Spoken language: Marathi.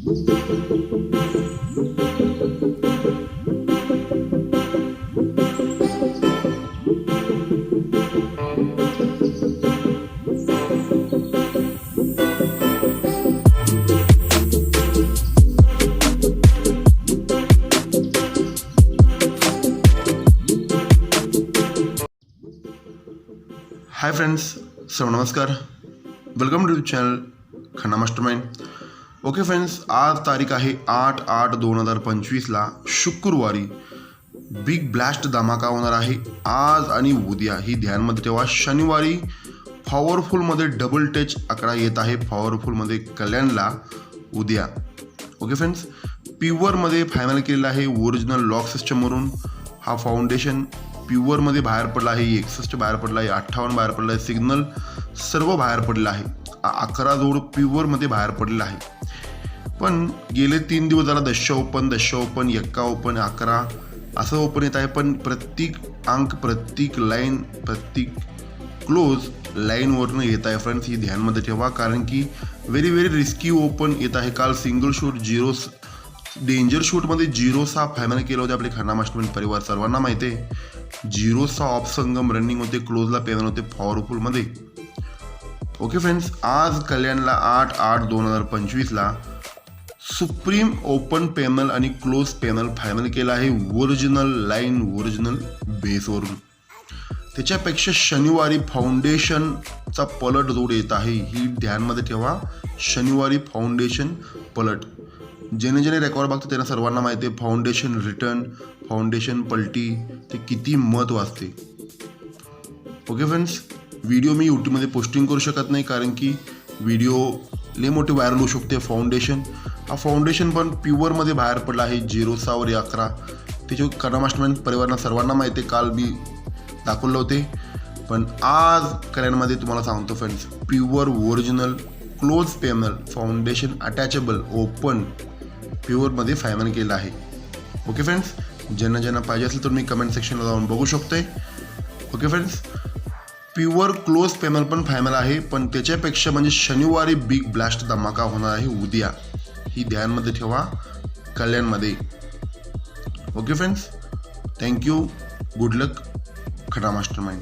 हाय फ्रेंड्स, सो नमस्कार, welcome to the channel Khanna mastermind. Okay friends, आज तारीख आहे 8/8/2025 शुक्रवारी. बिग ब्लास्ट धमाका होणार आहे आज आणि उद्या, ही ध्यानमध्ये ठेवा. शनिवारी पॉवरफुलमध्ये डबल टच आकडा येत आहे, पॉवरफुलमध्ये कल्याणला उद्या. ओके फ्रेंड्स, प्युअरमध्ये फायनल केलेला आहे ओरिजिनल लॉक सिस्टमवरून. हा फाउंडेशन प्युअरमध्ये बाहेर पडला आहे, 61 बाहेर पडला आहे, 58 बाहेर पडला आहे, सिग्नल सर्व बाहेर पडला आहे. 11 जोड प्युअरमध्ये बाहेर पडलेला आहे. पण गेले 3 दिवस जरा 10 ओपन 1 ओपन 11 असं ओपन येत आहे. पण प्रत्येक अंक, प्रत्येक लाईन, प्रत्येक क्लोज लाईनवरनं येत आहे. फ्रेंड्स, ही ध्यानमध्ये ठेवा, कारण की व्हेरी रिस्की ओपन येत आहे. काल सिंगल शूट डेंजर शूटमध्ये 0-6 फायनल केलं होते आपले खन्ना मास्टरमाइंड परिवार सर्वांना माहिती आहे. 0-6 ऑफ संगम रनिंग होते, क्लोजला पेनल होते पॉवरफुलमध्ये. ओके फ्रेंड्स, आज कल्याणला 8/8/2025 सुप्रीम ओपन पॅनल आणि क्लोज पॅनल फायनल केला आहे ओरिजिनल लाईन, ओरिजिनल बेसवरून. त्याच्यापेक्षा शनिवारी फाउंडेशनचा पलट जोड येत आहे, ही ध्यानमध्ये ठेवा. शनिवारी फाउंडेशन पलट. ज्याने रेकॉर्ड बघतो त्यांना सर्वांना माहिती आहे फाउंडेशन रिटर्न, फाउंडेशन पलटी ते किती महत्त्व असते. ओके फ्रेंड्स, व्हिडिओ मी यूट्यूबमध्ये पोस्टिंग करू शकत नाही, कारण की व्हिडिओ लय मोठी व्हायरल होऊ शकते. हा फाउंडेशन पण प्युअरमध्ये बाहेर पडला आहे 0-6 11. त्याचे खन्ना मास्टरमाइंड परिवारांना सर्वांना माहिती आहे, काल मी दाखवलं होते. पण आज कल्याणमध्ये तुम्हाला सांगतो friends, pure original close panel foundation attachable open प्युअरमध्ये फायनल केलं आहे. ओके फ्रेंड्स, ज्यांना पाहिजे असेल तर मी कमेंट सेक्शनला जाऊन बघू शकतोय. Okay friends, pure close panel पण फायनल आहे, पण त्याच्यापेक्षा म्हणजे शनिवारी बिग ब्लास्ट धमाका होणार आहे उद्या, ही ध्यानमध्ये ठेवा कल्याणमध्ये. ओके फ्रेंड्स, थँक्यू, गुड लक खन्ना मास्टरमाइंड.